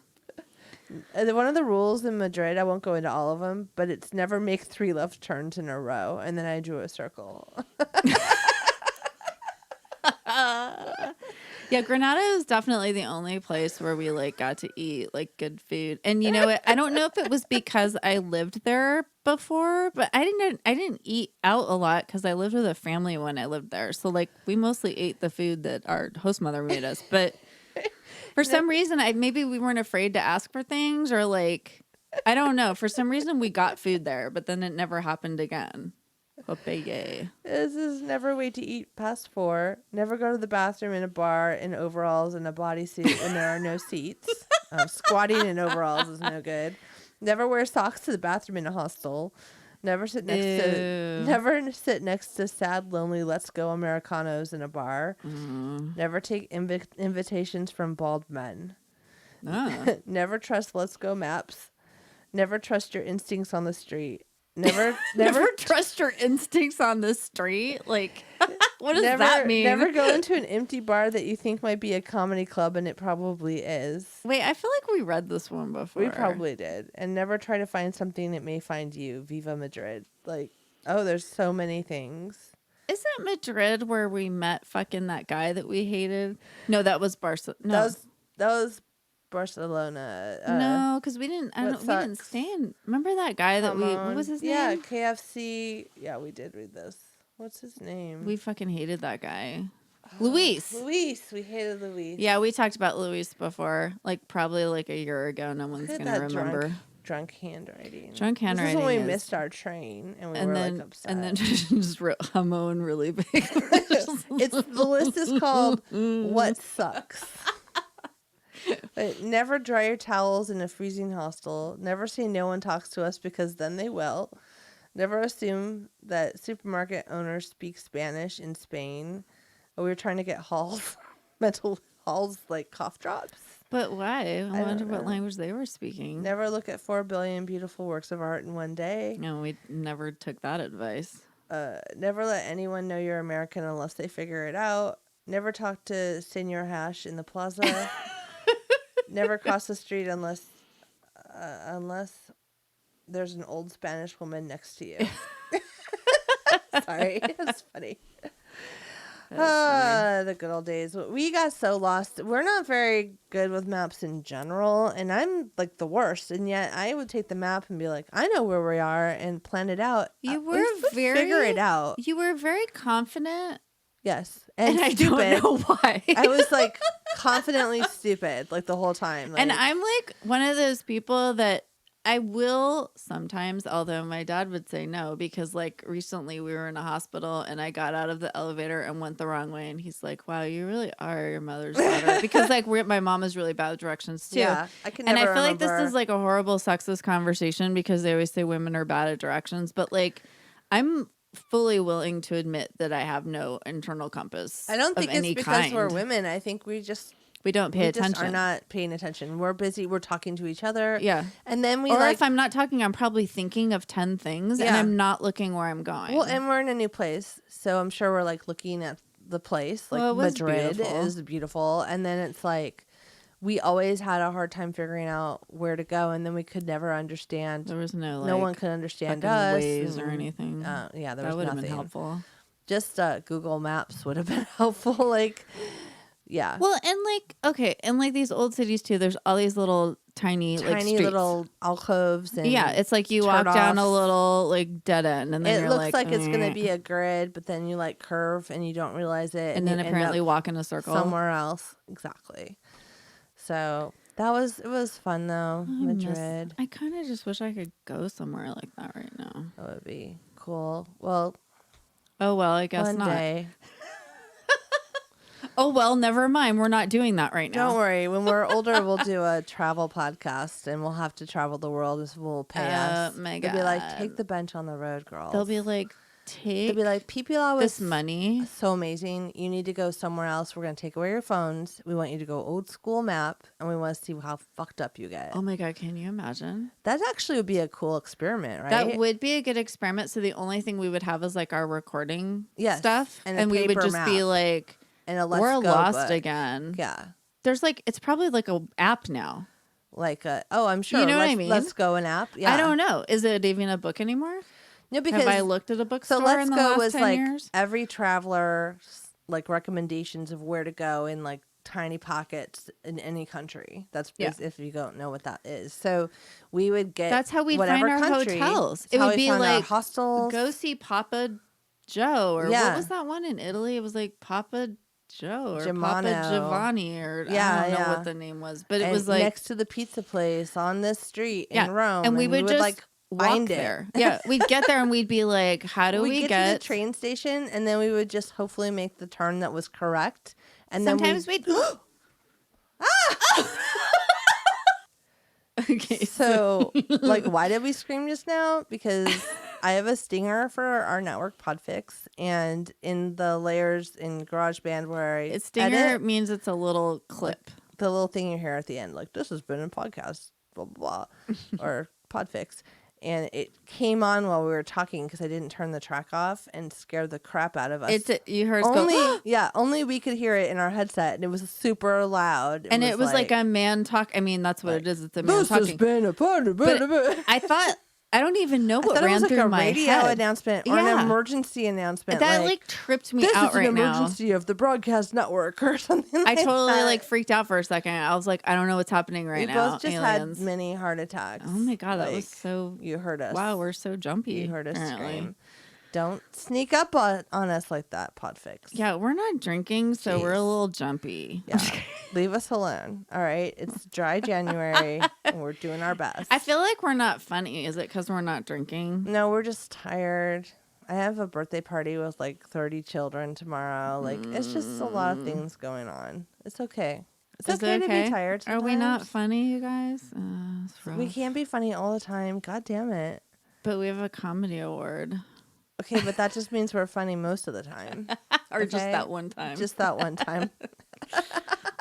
One of the rules in Madrid, I won't go into all of them, but it's never make 3 left turns in a row, and then I drew a circle. Yeah, Granada is definitely the only place where we like got to eat like good food. And you know what? I don't know if it was because I lived there before, but I didn't eat out a lot because I lived with a family when I lived there. So like we mostly ate the food that our host mother made us. But for some reason, maybe we weren't afraid to ask for things, or like I don't know. For some reason, we got food there, but then it never happened again. Popeye. This is never wait to eat past 4. Never go to the bathroom in a bar in overalls and a bodysuit when there are no seats. Squatting in overalls is no good. Never wear socks to the bathroom in a hostel. Never sit next to sad, lonely Let's Go Americanos in a bar. Never take invitations from bald men. Never trust Let's Go maps. Never trust your instincts on the street. Never trust your instincts on the street. Like, what does that mean? Never go into an empty bar that you think might be a comedy club and it probably is. Wait, I feel like we read this one before. We probably did. And never try to find something that may find you. Viva Madrid. Like, oh, there's so many things. Isn't Madrid where we met fucking that guy that we hated? No, that was Barcelona. No. That was Barcelona. No, because we didn't. We didn't stand. Remember that guy that what was his name? Yeah, KFC. Yeah, we did read this. What's his name? We fucking hated that guy. Luis. We hated Luis. Yeah, we talked about Luis before, like probably like a year ago. No one's gonna remember. Drunk handwriting. Drunk handwriting. This is when we missed our train and we were like upset. And then just wrote Hamon really big. The list is called What Sucks. Never dry your towels in a freezing hostel. Never say no one talks to us because then they will. Never assume that supermarket owners speak Spanish in Spain. We were trying to get mental halls like cough drops. But why? I wonder what language they were speaking. Never look at 4 billion beautiful works of art in one day. No, we never took that advice. Never let anyone know you're American unless they figure it out. Never talk to Senor Hash in the plaza. Never cross the street unless there's an old Spanish woman next to you. Sorry, it's funny. The good old days. We got so lost. We're not very good with maps in general, and I'm like the worst. And yet, I would take the map and be like, "I know where we are," and plan it out. Figure it out. You were very confident. Yes, and I don't know why. I was like confidently stupid like the whole time. Like, and I'm like one of those people that I will sometimes, although my dad would say no, because like recently we were in a hospital and I got out of the elevator and went the wrong way, and he's like, "Wow, you really are your mother's daughter," because like my mom is really bad with directions too. Yeah, I can. And I feel like this is like a horrible sexist conversation because they always say women are bad at directions, but like I'm fully willing to admit that I have no internal compass. I don't think it's because we're women. I think we don't pay attention. Just are not paying attention. We're busy. We're talking to each other. Yeah. And then if I'm not talking, I'm probably thinking of 10 things and I'm not looking where I'm going. Well, and we're in a new place. So I'm sure we're like looking at the place. Like Madrid is beautiful. And then it's like we always had a hard time figuring out where to go. And then we could never understand. There was no one could understand us. Ways or anything. Yeah, there was nothing. That would have been helpful. Just Google Maps would have been helpful. Like... Yeah. Well, and like, okay, and like these old cities too, there's all these little tiny like little alcoves. And yeah, it's like you walk down a little like dead end and then it looks like it's going to be a grid, but then you like curve and you don't realize it. And then apparently walk in a circle. Somewhere else. Exactly. So it was fun though, Madrid. I kind of just wish I could go somewhere like that right now. That would be cool. Well. Oh, well, I guess one not. Day. Oh, well, never mind. We're not doing that right now. Don't worry. When we're older, we'll do a travel podcast and we'll have to travel the world and will pay us. My God. They'll be like, take the bench on the road, girls. They'll be like, Pipila was this money. So amazing. You need to go somewhere else. We're going to take away your phones. We want you to go old school map and we want to see how fucked up you get. Oh my God. Can you imagine? That actually would be a cool experiment, right? That would be a good experiment. So the only thing we would have is like our recording stuff. And we would just map. be like, we're lost again. Yeah. There's like, it's probably like a app now. Like, I'm sure. You know what I mean? Let's Go an app. Yeah. I don't know. Is it even a book anymore? No, because have I looked at a bookstore so Let's in the Go last was 10 like years? Every traveler's like recommendations of where to go in like tiny pockets in any country. That's Yeah. if you don't know what that is. So we would get That's how we'd whatever find our country, hotels. That's It how would we be found our like, hostels. go see Papa Joe, or Yeah. what was that one in Italy? It was like Papa Joe or Papa Germano. Giovanni, or Yeah, I don't know yeah. what the name was, but it And was like next to the pizza place on this street Yeah, in Rome, and we would just like walk find there. it. Yeah, we'd get there and we'd be like, how do We'd we get to the train station, and then we would just hopefully make the turn that was correct. And Sometimes then we'd. Okay, so like, why did we scream just now? Because I have a stinger for our network Podfix, and in the layers in GarageBand where I stinger edit, means it's a little clip. the little thing you hear at the end, like, this has been a podcast, blah blah blah, or Podfix. And it came on while we were talking because I didn't turn the track off and scared the crap out of us. You heard us only go, only we could hear it in our headset, and it was super loud. and it was like a man talk. I mean, that's what it is. It's a man this talking. has been a But I thought, I don't even know what it ran was like through a my radio head. announcement or an Yeah. emergency announcement. That like tripped me this out is an right now. emergency of the broadcast network or something. I like totally that. like freaked out for a second. I was like, I don't know what's happening right we now. both just Aliens. had many heart attacks. Oh my god, that was Like, so. You heard us. Wow, we're so jumpy. You heard us apparently. scream. Don't sneak up on us like that, Podfix. Yeah, we're not drinking, so we're a Jeez. little jumpy. Yeah. Leave us alone. All right. It's dry January and we're doing our best. I feel like we're not funny. Is it because we're not drinking? No, we're just tired. I have a birthday party with like 30 children tomorrow. Like, it's just a lot of things going on. It's okay. It's Is okay it to be tired Are we not sometimes. funny, you guys? It's rough. We can't be funny all the time. God damn it. But we have a comedy award. Okay, but that just means we're funny most of the time. Or just Okay? that one time. Just that one time.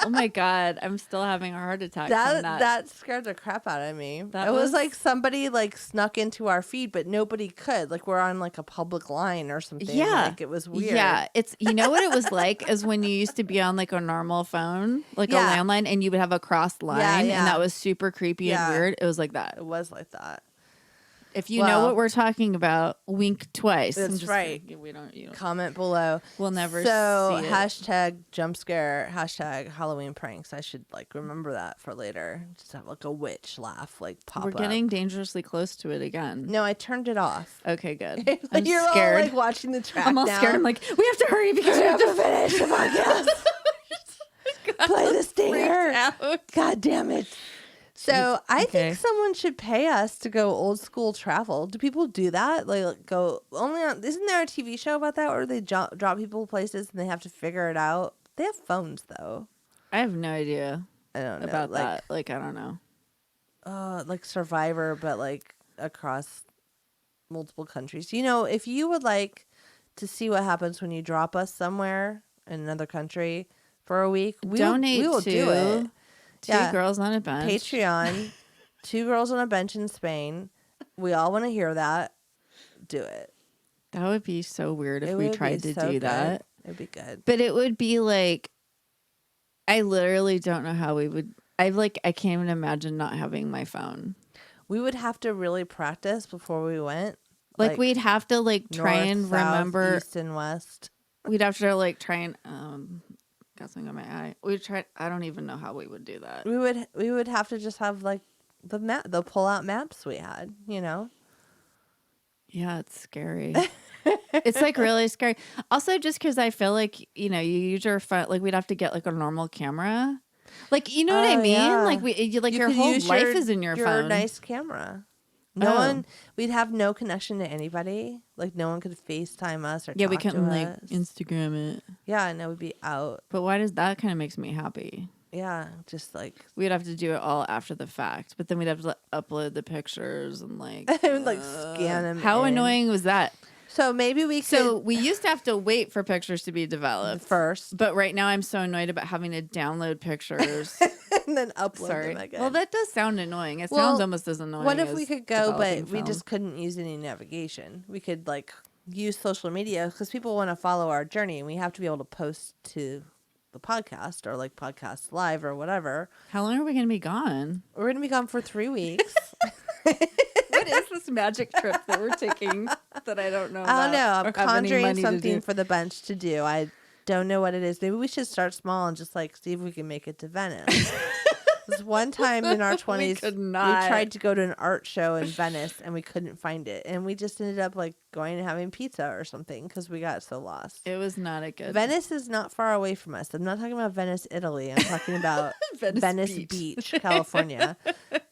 Oh my god, I'm still having a heart attack from that. That scared the crap out of me. That it was was- like somebody like snuck into our feed, but nobody could. Like, we're on like a public line or something. Yeah. Like, it was weird. Yeah, it's what it was like is when you used to be on like a normal phone, like Yeah. a landline, and you would have a crossed line, yeah. and that was super creepy Yeah. and weird. It was like that. It was like that. If you know what we're talking about, wink twice. I'm That's just right. kidding. We don't. You don't. Comment below. We'll never So see it. hashtag jump scare, hashtag Halloween pranks. I should like remember that for later. Just have like a witch laugh, like pop We're up. getting dangerously close to it again. No, I turned it off. Okay, good. Like, I'm you're scared. all like watching the track. I'm all scared. I'm like, we have to hurry because we have to finish the podcast. Play the stinger. out. God damn it. So I Okay. think someone should pay us to go old school travel. Do people do that? Like go only on? Isn't there a TV show about that where they drop people places and they have to figure it out? They have phones though. I have no idea I don't know about like, that. Like, I don't know. Like Survivor, but like across multiple countries. You know, if you would like to see what happens when you drop us somewhere in another country for a week, Donate we will to do it. Two Yeah. Girls on a Bench. Patreon, 2 girls on a bench in Spain. We all want to hear that. Do it. That would be so weird if It we would tried be to so do good. that. It'd be good. But it would be like, I literally don't know how we would. I can't even imagine not having my phone. We would have to really practice before we went. Like we'd have to try north, and south, remember. east and west. We'd have to try and got something on my eye. We'd try. I don't even know how we would do that. We would have to just have like the pull out maps we had, you know. Yeah, it's scary. It's really scary. Also, just because I feel like you use your phone. Like we'd have to get a normal camera. Like you know what I mean? Yeah. Like your could whole use life is in your phone. Nice camera. Oh. We'd have no connection to anybody. Like no one could FaceTime us or Yeah, talk we to couldn't us. Instagram it. Yeah, and it would be out. But why does that kind of makes me happy? Yeah, just like We'd have to do it all after the fact, but then we'd have to upload the pictures and scan them. How annoying was that? So maybe we could So we used to have to wait for pictures to be developed first but right now I'm so annoyed about having to download pictures. and then upload Sorry. them again. Well, that does sound annoying. It Well, sounds almost as annoying. what if as we could go, but developing we film. just couldn't use any navigation? We could use social media because people want to follow our journey, and we have to be able to post to the podcast or podcast live or whatever. How long are we going to be gone? We're gonna be gone for 3 weeks. What is this magic trip that we're taking that I don't know? I don't know. I'm or have any conjuring money to something do? for the bench to do. I Don't know what it is. Maybe we should start small and just like see if we can make it to Venice. This one time in our 20s, we tried to go to an art show in Venice and we couldn't find it. And we just ended up like going and having pizza or something because we got so lost. It was not a good. Venice is not far away from us. I'm not talking about Venice, Italy. I'm talking about Venice Beach, California.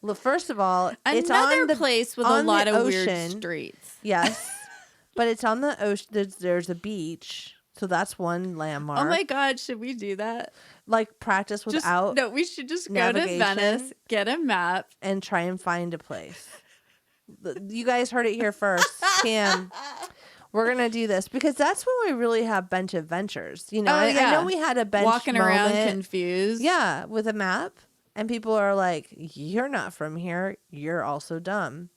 Well, first of all, it's on the place with a lot of ocean. weird streets. Yes, but it's on the ocean. There's a beach. So that's one landmark. Oh my God, should we do that? Like practice without No, we should just go to Venice, get a map. And try and find a place. You guys heard it here first. Cam, we're going to do this because that's when we really have bench adventures. You know, I know we had a bench walking around confused. Yeah, with a map. And people are like, you're not from here. You're also dumb.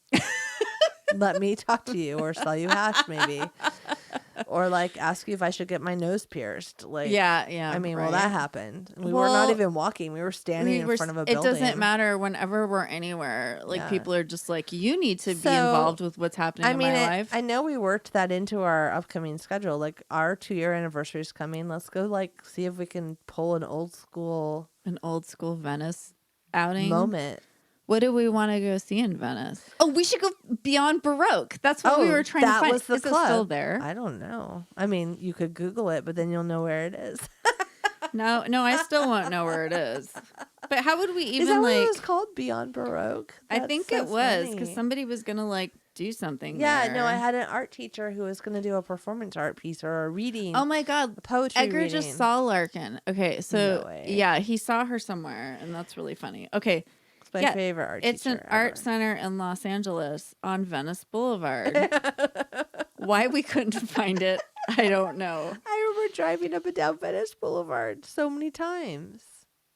Let me talk to you or sell you hash maybe. Or like ask you if I should get my nose pierced. Like, yeah. I mean, well, that happened. We were not even walking. We were standing in front of a building. It doesn't matter whenever we're anywhere. Like people are just like, you need to be involved with what's happening in my life. I know we worked that into our upcoming schedule. Like our 2-year anniversary is coming. Let's go like see if we can pull an old school Venice outing moment. What do we want to go see in Venice? Oh, we should go Beyond Baroque. That's what we were trying to find. Was the Is club. It still there? I don't know. I mean, you could Google it, but then you'll know where it is. No, I still won't know where it is. But how would we even is that what it was called? Beyond Baroque? I think it was because somebody was gonna like do something. Yeah, there. no, I had an art teacher who was gonna do a performance art piece or a reading. Oh my God, a poetry Edgar reading. just saw Larkin. Okay, so No way. yeah, he saw her somewhere, and that's really funny. Okay. My favorite art It's teacher an art center in Los Angeles on Venice Boulevard. Why we couldn't find it, I don't know. I remember driving up and down Venice Boulevard so many times.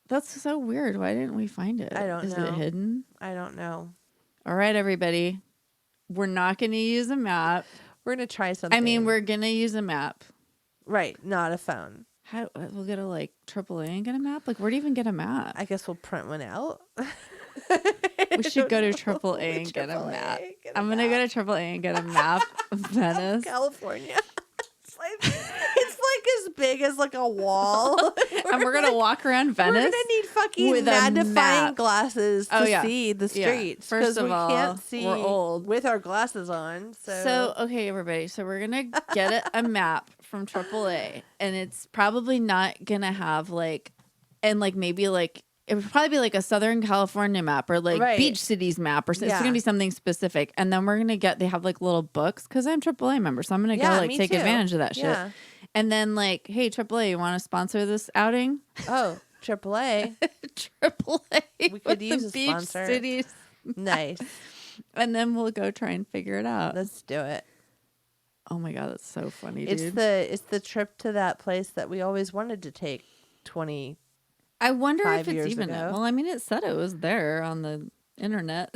That's so weird. Why didn't we find it? I don't know. Is it hidden? I don't know. All right, everybody. We're not going to use a map. We're going to try something. I mean, we're going to use a map. Right, not a phone. How we'll get a like AAA and get a map? Like, where do you even get a map? I guess we'll print one out. We should go to AAA and get a map. I'm going to go to AAA and get a map of Venice. California. It's like as big as like a wall. And we're going to walk around Venice. We're going to need fucking magnifying glasses to see the streets. Yeah. First of all, we can't see we're old. with our glasses on. So okay, everybody. So we're going to get a map from AAA. And it's probably not going to have like, and like maybe like, it would probably be like a Southern California map or like Beach Cities map or something. It's going to be something specific. And then we're going to they have like little books because I'm AAA member. So I'm going to go like take advantage of that shit. And then like, hey, AAA, you want to sponsor this outing? Oh, AAA. AAA. We could use a Beach sponsor. Cities. Nice. And then we'll go try and figure it out. Let's do it. Oh my God, that's so funny, dude. It's the trip to that place that we always wanted to take 20 I wonder if it's even ago. Well, I mean, it said it was there on the internet.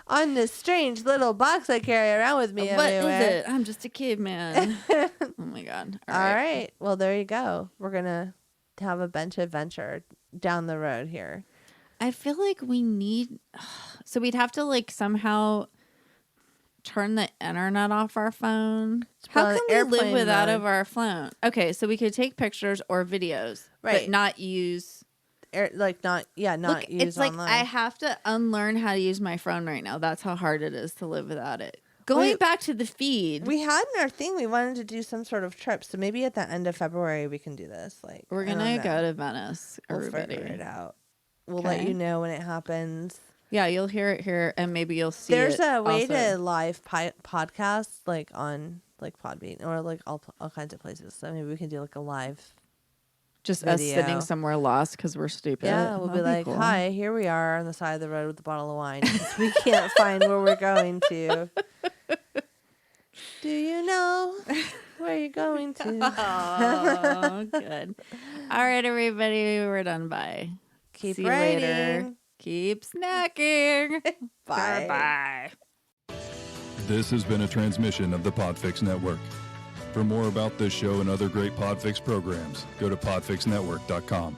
On this strange little box I carry around with me What everywhere. is it? I'm just a caveman. Oh my God. All right. Well, there you go. We're going to have a bench adventure down the road here. I feel like we need... So we'd have to like somehow turn the internet off our phone. How can we live without of our phone? Okay, so we could take pictures or videos, but not use... Not Look, use it's like online. I have to unlearn how to use my phone right now. That's how hard it is to live without it. Going back to the feed. We had in our thing, we wanted to do some sort of trip. So maybe at the end of February, we can do this. Like we're going to go to Venice. We'll figure it out. We'll let you know when it happens. Yeah, you'll hear it here, and maybe you'll see There's it. There's a way also. to live podcast, like on like Podbean or like all kinds of places. So maybe we can do like a live just video. Us sitting somewhere lost because we're stupid. Yeah, we'll That'd be like, cool. hi, here we are on the side of the road with a bottle of wine. We can't find where we're going to. Do you know where you're going to? Oh, good. All right, everybody, we're done. Bye. Keep See you writing. later. Keep snacking. Bye. Bye. This has been a transmission of the Podfix Network. For more about this show and other great Podfix programs, go to podfixnetwork.com.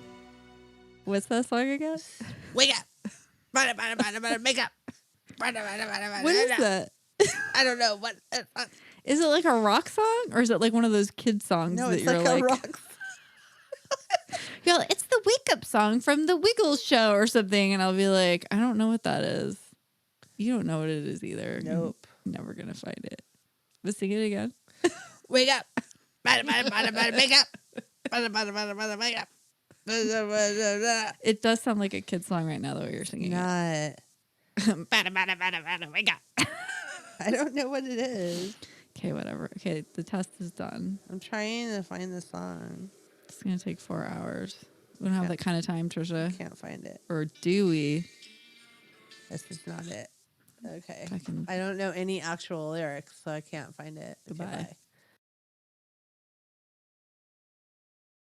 What's that song again? Wake up. Make up. What is that? I don't know what. Is it like a rock song or is it like one of those kid songs No, that it's you're like a like, rock. you're like, it's the wake up song from the Wiggles show or something, and I'll be like, I don't know what that is. You don't know what it is either. Nope. You're never gonna find it. But sing it again. Wake up. Wake up. Wake up. It does sound like a kid song right now, the way you're singing it. Not. Wake up. I don't know what it is. Okay, whatever. Okay, the test is done. I'm trying to find the song. It's gonna take 4 hours. We don't have that kind of time, Tricia. Can't find it. Or do we? This is not it. Okay. Fucking- I don't know any actual lyrics, so I can't find it. Goodbye. Okay, bye.